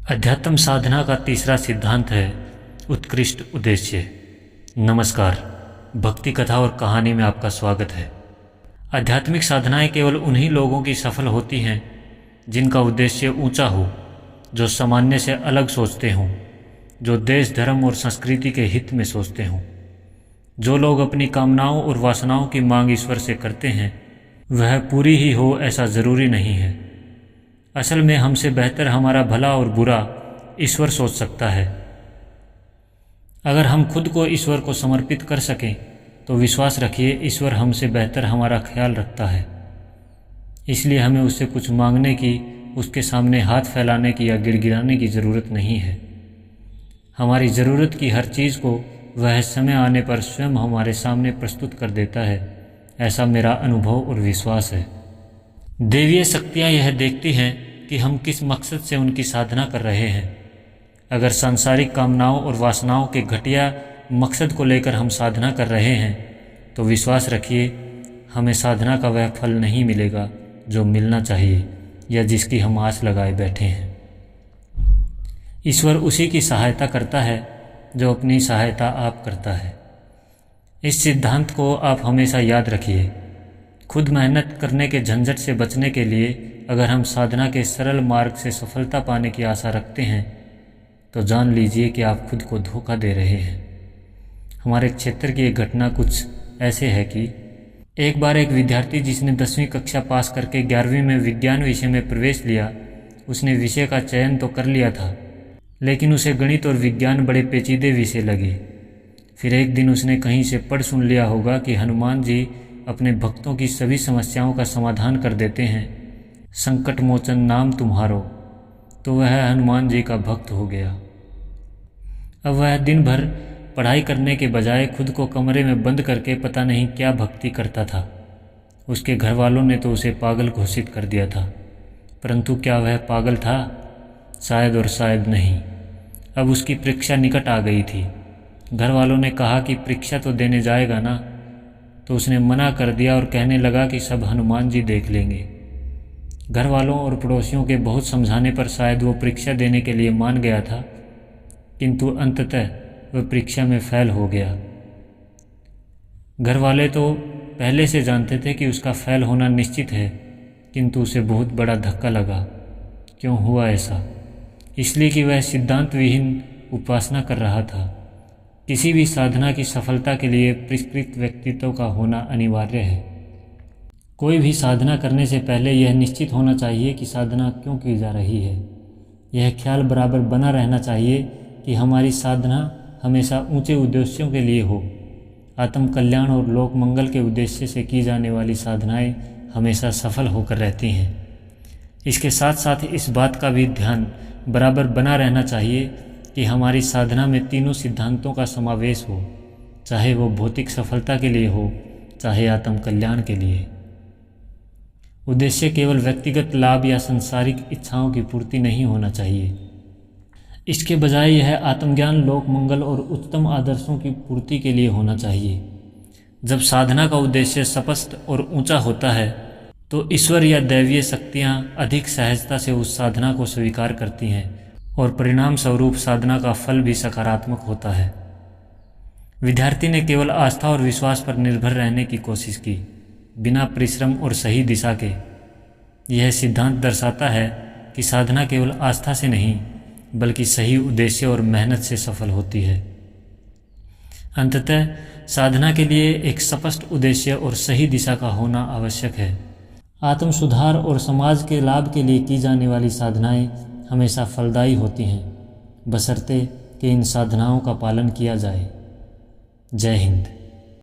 अध्यात्म साधना का तीसरा सिद्धांत है उत्कृष्ट उद्देश्य। नमस्कार, भक्ति कथा और कहानी में आपका स्वागत है। आध्यात्मिक साधनाएं केवल उन्हीं लोगों की सफल होती हैं जिनका उद्देश्य ऊंचा हो, जो सामान्य से अलग सोचते हों, जो देश धर्म और संस्कृति के हित में सोचते हों। जो लोग अपनी कामनाओं और वासनाओं की मांग ईश्वर से करते हैं वह पूरी ही हो ऐसा ज़रूरी नहीं है। असल में हमसे बेहतर हमारा भला और बुरा ईश्वर सोच सकता है। अगर हम खुद को ईश्वर को समर्पित कर सकें तो विश्वास रखिए ईश्वर हमसे बेहतर हमारा ख्याल रखता है। इसलिए हमें उससे कुछ मांगने की, उसके सामने हाथ फैलाने की या गिड़गिड़ाने की ज़रूरत नहीं है। हमारी ज़रूरत की हर चीज़ को वह समय आने पर स्वयं हमारे सामने प्रस्तुत कर देता है, ऐसा मेरा अनुभव और विश्वास है। देवीय शक्तियाँ यह देखती हैं कि हम किस मकसद से उनकी साधना कर रहे हैं। अगर सांसारिक कामनाओं और वासनाओं के घटिया मकसद को लेकर हम साधना कर रहे हैं तो विश्वास रखिए हमें साधना का वह फल नहीं मिलेगा जो मिलना चाहिए या जिसकी हम आस लगाए बैठे हैं। ईश्वर उसी की सहायता करता है जो अपनी सहायता आप करता है। इस सिद्धांत को आप हमेशा याद रखिए। खुद मेहनत करने के झंझट से बचने के लिए अगर हम साधना के सरल मार्ग से सफलता पाने की आशा रखते हैं तो जान लीजिए कि आप खुद को धोखा दे रहे हैं। हमारे क्षेत्र की एक घटना कुछ ऐसे है कि एक बार एक विद्यार्थी जिसने 10वीं कक्षा पास करके 11वीं में विज्ञान विषय में प्रवेश लिया, उसने विषय का चयन तो कर लिया था, लेकिन उसे गणित और विज्ञान बड़े पेचीदे विषय लगे। फिर एक दिन उसने कहीं से पढ़ सुन लिया होगा कि हनुमान जी अपने भक्तों की सभी समस्याओं का समाधान कर देते हैं, संकट मोचन नाम तुम्हारो। तो वह हनुमान जी का भक्त हो गया। अब वह दिन भर पढ़ाई करने के बजाय खुद को कमरे में बंद करके पता नहीं क्या भक्ति करता था। उसके घर वालों ने तो उसे पागल घोषित कर दिया था, परंतु क्या वह पागल था? शायद और शायद नहीं। अब उसकी परीक्षा निकट आ गई थी। घर वालों ने कहा कि परीक्षा तो देने जाएगा ना, तो उसने मना कर दिया और कहने लगा कि सब हनुमान जी देख लेंगे। घर वालों और पड़ोसियों के बहुत समझाने पर शायद वो परीक्षा देने के लिए मान गया था, किंतु अंततः वह परीक्षा में फेल हो गया। घर वाले तो पहले से जानते थे कि उसका फेल होना निश्चित है, किंतु उसे बहुत बड़ा धक्का लगा। क्यों हुआ ऐसा? इसलिए कि वह सिद्धांत विहीन उपासना कर रहा था। किसी भी साधना की सफलता के लिए परिष्कृत व्यक्तित्व का होना अनिवार्य है। कोई भी साधना करने से पहले यह निश्चित होना चाहिए कि साधना क्यों की जा रही है। यह ख्याल बराबर बना रहना चाहिए कि हमारी साधना हमेशा ऊंचे उद्देश्यों के लिए हो। आत्म कल्याण और लोक मंगल के उद्देश्य से की जाने वाली साधनाएं हमेशा सफल होकर रहती हैं। इसके साथ साथ इस बात का भी ध्यान बराबर बना रहना चाहिए कि हमारी साधना में तीनों सिद्धांतों का समावेश हो, चाहे वो भौतिक सफलता के लिए हो, चाहे आत्म कल्याण के लिए। उद्देश्य केवल व्यक्तिगत लाभ या सांसारिक इच्छाओं की पूर्ति नहीं होना चाहिए। इसके बजाय यह आत्मज्ञान, लोक मंगल और उच्चतम आदर्शों की पूर्ति के लिए होना चाहिए। जब साधना का उद्देश्य स्पष्ट और ऊंचा होता है तो ईश्वर या दैवीय शक्तियाँ अधिक सहजता से उस साधना को स्वीकार करती हैं और परिणाम स्वरूप साधना का फल भी सकारात्मक होता है। विद्यार्थी ने केवल आस्था और विश्वास पर निर्भर रहने की कोशिश की, बिना परिश्रम और सही दिशा के। यह सिद्धांत दर्शाता है कि साधना केवल आस्था से नहीं बल्कि सही उद्देश्य और मेहनत से सफल होती है। अंततः साधना के लिए एक स्पष्ट उद्देश्य और सही दिशा का होना आवश्यक है। आत्म सुधार और समाज के लाभ के लिए की जाने वाली साधनाएं हमेशा फलदायी होती हैं, बशर्ते कि इन साधनाओं का पालन किया जाए। जय हिंद।